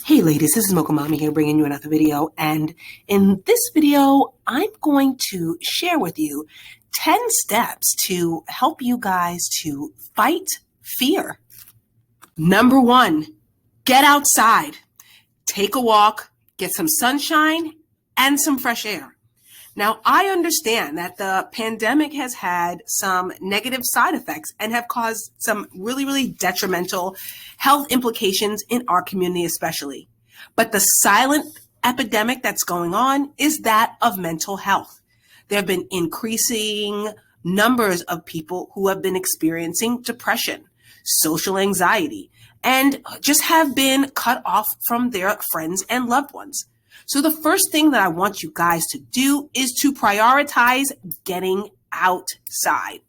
Hey ladies, this is Mocha Mommy here bringing you another video, and in this video I'm going to share with you 10 steps to help you guys to fight fear. Number 1, get outside. Take a walk, get some sunshine and some fresh air. Now, I understand that the pandemic has had some negative side effects and have caused some really detrimental health implications in our community especially. But the silent epidemic that's going on is that of mental health. There have been increasing numbers of people who have been experiencing depression, social anxiety, and just have been cut off from their friends and loved ones. So the first thing that I want you guys to do is to prioritize getting outside.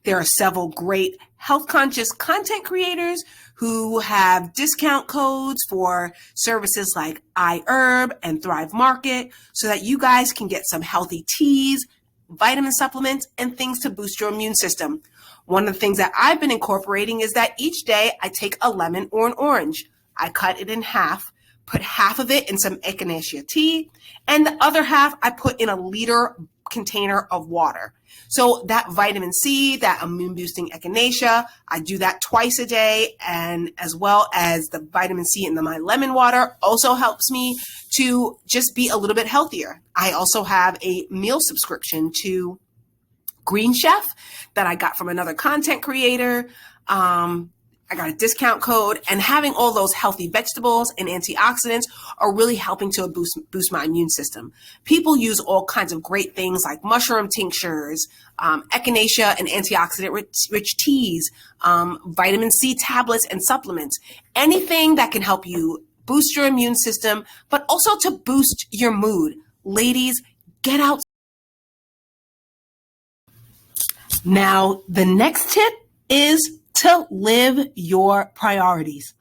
There are several great health conscious content creators who have discount codes for services like iHerb and Thrive Market so that you guys can get some healthy teas, vitamin supplements, and things to boost your immune system. One of the things that I've been incorporating is that each day I take a lemon or an orange. I cut it in half, put half of it in some echinacea tea, and the other half I put in a liter container of water. So that vitamin C, that immune boosting echinacea, I do that twice a day, and as well as the vitamin C in my lemon water also helps me to just be a little bit healthier. I also have a meal subscription to Green Chef that I got from another content creator. I got a discount code, and having all those healthy vegetables and antioxidants are really helping to boost my immune system. People use all kinds of great things like mushroom tinctures, echinacea and antioxidant rich teas, vitamin C tablets and supplements, anything that can help you boost your immune system, but also to boost your mood. Ladies, get out. Now, the next tip is to live your priorities.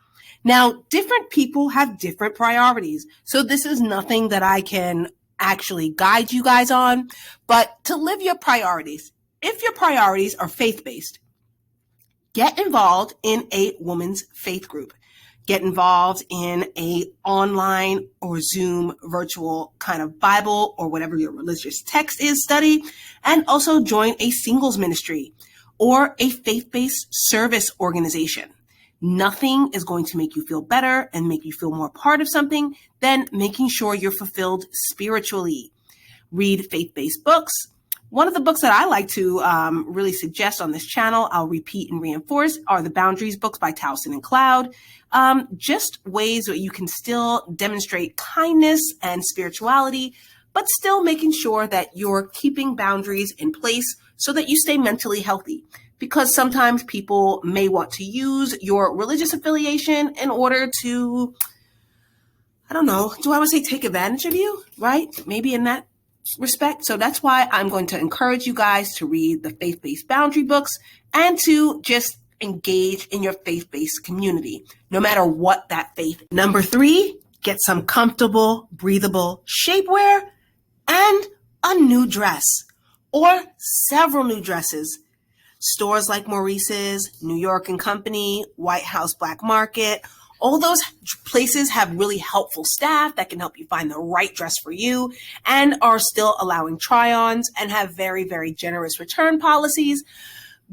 Now, different people have different priorities, so this is nothing that I can actually guide you guys on, but to live your priorities. If your priorities are faith-based, get involved in a woman's faith group. Get involved in a online or Zoom virtual kind of Bible or whatever your religious text is study, and also join a singles ministry or a faith-based service organization. Nothing is going to make you feel better and make you feel more part of something than making sure you're fulfilled spiritually. Read faith-based books. One of the books that I like to really suggest on this channel, I'll repeat and reinforce, are the Boundaries books by Towson and Cloud. Just ways that you can still demonstrate kindness and spirituality, but still making sure that you're keeping boundaries in place so that you stay mentally healthy. Because sometimes people may want to use your religious affiliation in order to, I don't know, do I want to say take advantage of you, right? Maybe in that respect. So that's why I'm going to encourage you guys to read the faith-based boundary books and to just engage in your faith-based community, no matter what that faith is. Number 3, get some comfortable, breathable shapewear and a new dress or several new dresses. Stores like Maurice's, New York and Company, White House Black Market, all those places have really helpful staff that can help you find the right dress for you and are still allowing try-ons and have very generous return policies.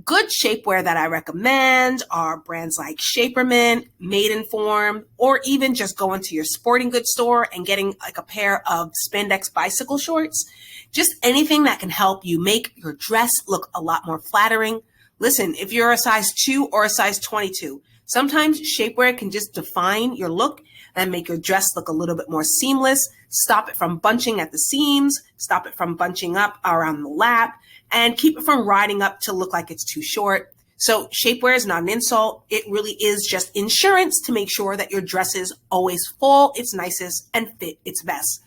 Good shapewear that I recommend are brands like Shaperman, Maidenform, or even just going to your sporting goods store and getting like a pair of spandex bicycle shorts. Just anything that can help you make your dress look a lot more flattering. Listen, if you're a size 2 or a size 22, sometimes shapewear can just define your look and make your dress look a little bit more seamless, stop it from bunching at the seams, stop it from bunching up around the lap, and keep it from riding up to look like it's too short. So shapewear is not an insult. It really is just insurance to make sure that your dresses always fall its nicest and fit its best.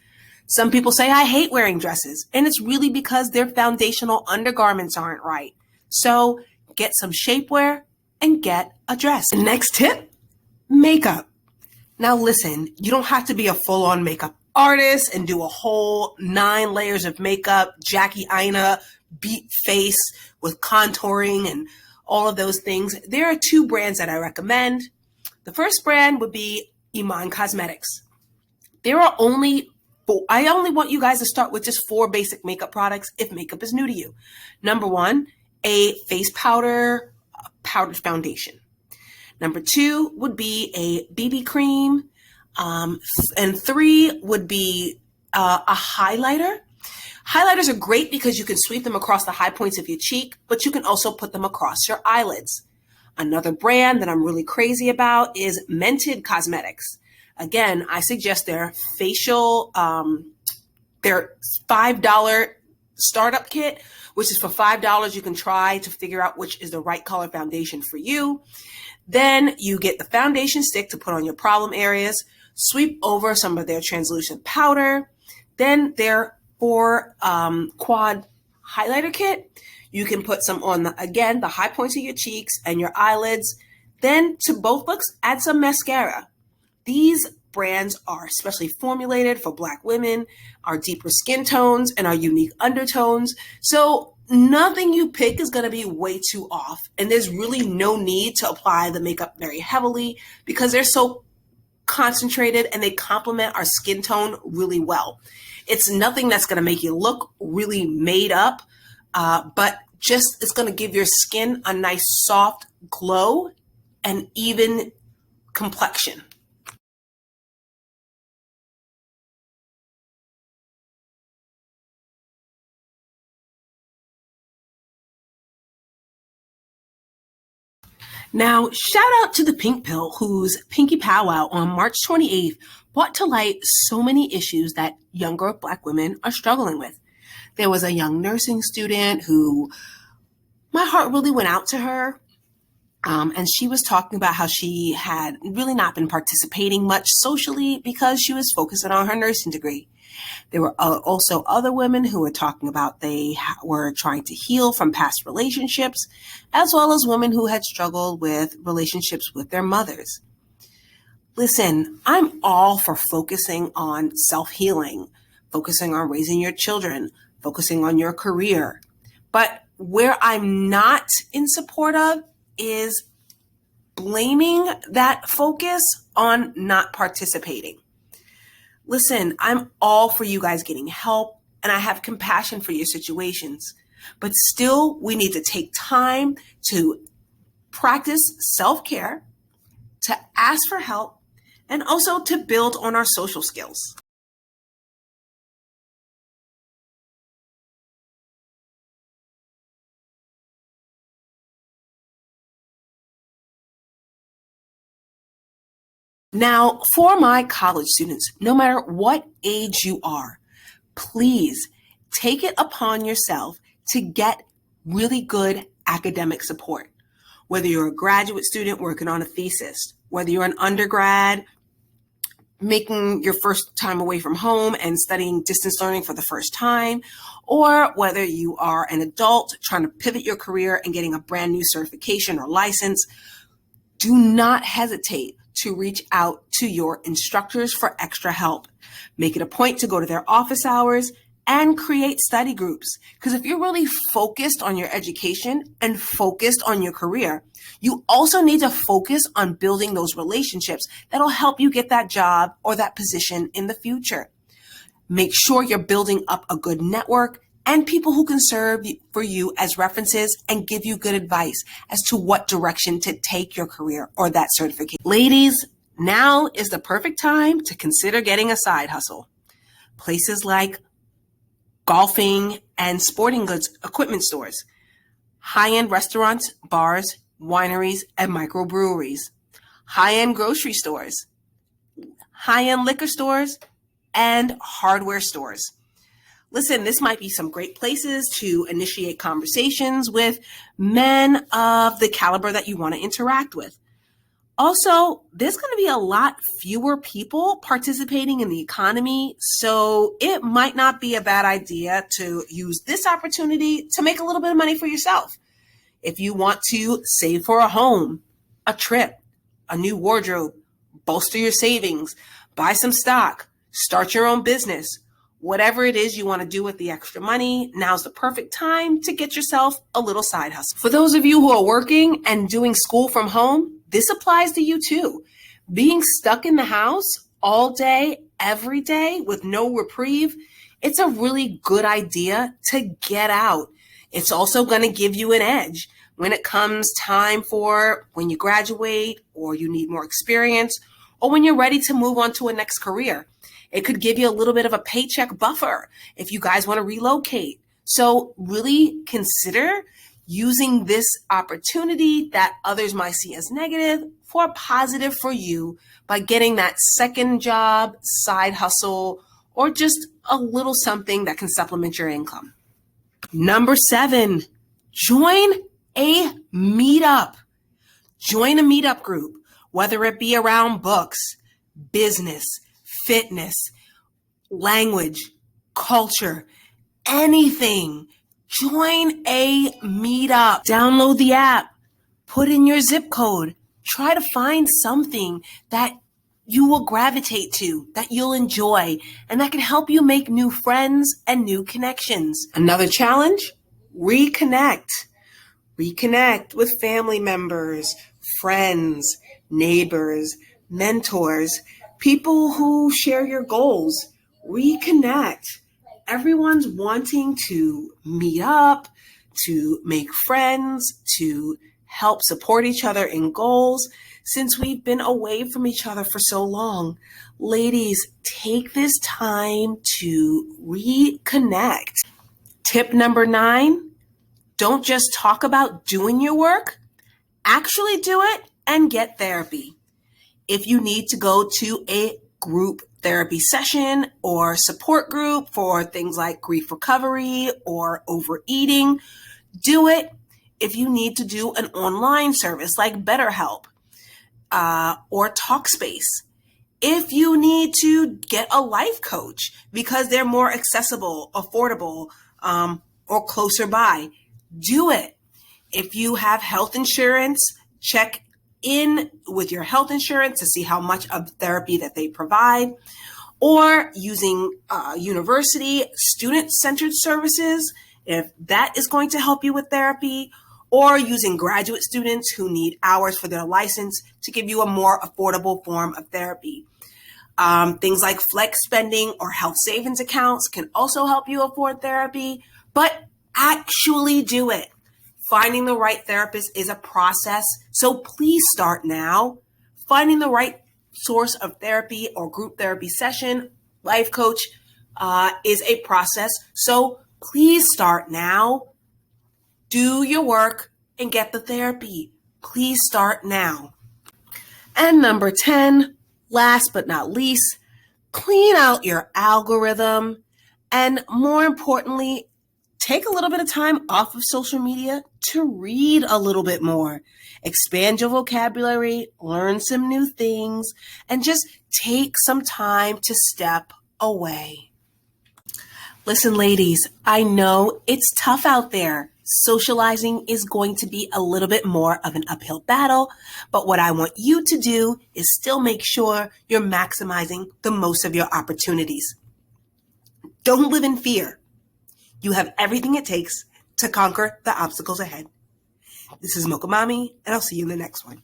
Some people say, I hate wearing dresses, and it's really because their foundational undergarments aren't right. So get some shapewear and get a dress. The next tip, makeup. Now listen, you don't have to be a full-on makeup artist and do a whole 9 layers of makeup, Jackie Aina, beat face with contouring and all of those things. There are 2 brands that I recommend. The first brand would be Iman Cosmetics. There are only four. I only want you guys to start with just 4 basic makeup products if makeup is new to you. Number 1, a face powder, powdered foundation. Number 2 would be a BB cream. And 3 would be a highlighter. Highlighters are great because you can sweep them across the high points of your cheek, but you can also put them across your eyelids. Another brand that I'm really crazy about is Mented Cosmetics. Again, I suggest their facial, their $5 startup kit, which is for $5 you can try to figure out which is the right color foundation for you. Then you get the foundation stick to put on your problem areas, sweep over some of their translucent powder, then their 4 quad highlighter kit. You can put some on, the high points of your cheeks and your eyelids. Then to both looks, add some mascara. These brands are specially formulated for Black women, our deeper skin tones, and our unique undertones. So nothing you pick is going to be way too off. And there's really no need to apply the makeup very heavily because they're so concentrated and they complement our skin tone really well. It's nothing that's going to make you look really made up, but just it's going to give your skin a nice soft glow and even complexion. Now, shout out to the Pink Pill, whose Pinky Powwow on March 28th brought to light so many issues that younger Black women are struggling with. There was a young nursing student who my heart really went out to her. And she was talking about how she had really not been participating much socially because she was focusing on her nursing degree. There were also other women who were talking about they were trying to heal from past relationships, as well as women who had struggled with relationships with their mothers. Listen, I'm all for focusing on self-healing, focusing on raising your children, focusing on your career. But where I'm not in support of is blaming that focus on not participating. Listen, I'm all for you guys getting help, and I have compassion for your situations. But still, we need to take time to practice self-care, to ask for help, and also to build on our social skills. Now, for my college students, no matter what age you are, please take it upon yourself to get really good academic support. Whether you're a graduate student working on a thesis, whether you're an undergrad making your first time away from home and studying distance learning for the first time, or whether you are an adult trying to pivot your career and getting a brand new certification or license, do not hesitate to reach out to your instructors for extra help. Make it a point to go to their office hours and create study groups. Because if you're really focused on your education and focused on your career, you also need to focus on building those relationships that'll help you get that job or that position in the future. Make sure you're building up a good network and people who can serve for you as references and give you good advice as to what direction to take your career or that certification. Ladies, now is the perfect time to consider getting a side hustle. Places like golfing and sporting goods equipment stores, high-end restaurants, bars, wineries, and microbreweries, high-end grocery stores, high-end liquor stores, and hardware stores. Listen, this might be some great places to initiate conversations with men of the caliber that you want to interact with. Also, there's going to be a lot fewer people participating in the economy, so it might not be a bad idea to use this opportunity to make a little bit of money for yourself. If you want to save for a home, a trip, a new wardrobe, bolster your savings, buy some stock, start your own business, whatever it is you want to do with the extra money, now's the perfect time to get yourself a little side hustle. For those of you who are working and doing school from home, this applies to you too. Being stuck in the house all day, every day with no reprieve, it's a really good idea to get out. It's also going to give you an edge when it comes time for when you graduate or you need more experience or when you're ready to move on to a next career. It could give you a little bit of a paycheck buffer if you guys want to relocate. So really consider using this opportunity that others might see as negative for a positive for you by getting that second job, side hustle, or just a little something that can supplement your income. Number 7, join a meetup. Join a meetup group, whether it be around books, business, fitness, language, culture, anything. Join a meetup. Download the app. Put in your zip code. Try to find something that you will gravitate to, that you'll enjoy, and that can help you make new friends and new connections. Another challenge, reconnect. Reconnect with family members, friends, neighbors, mentors, people who share your goals. Reconnect. Everyone's wanting to meet up, to make friends, to help support each other in goals since we've been away from each other for so long. Ladies, take this time to reconnect. Tip number 9, don't just talk about doing your work, actually do it and get therapy. If you need to go to a group therapy session or support group for things like grief recovery or overeating, do it. If you need to do an online service like BetterHelp or Talkspace, if you need to get a life coach because they're more accessible, affordable, or closer by, do it. If you have health insurance, check in with your health insurance to see how much of therapy that they provide, or using university student-centered services, if that is going to help you with therapy, or using graduate students who need hours for their license to give you a more affordable form of therapy. Things like flex spending or health savings accounts can also help you afford therapy, but actually do it. Finding the right therapist is a process, so please start now. Finding the right source of therapy or group therapy session, life coach, is a process, so please start now. Do your work and get the therapy. Please start now. And number 10, last but not least, clean out your algorithm. And more importantly, take a little bit of time off of social media to read a little bit more. Expand your vocabulary, learn some new things, and just take some time to step away. Listen, ladies, I know it's tough out there. Socializing is going to be a little bit more of an uphill battle, but what I want you to do is still make sure you're maximizing the most of your opportunities. Don't live in fear. You have everything it takes to conquer the obstacles ahead. This is Mocha Mommy, and I'll see you in the next one.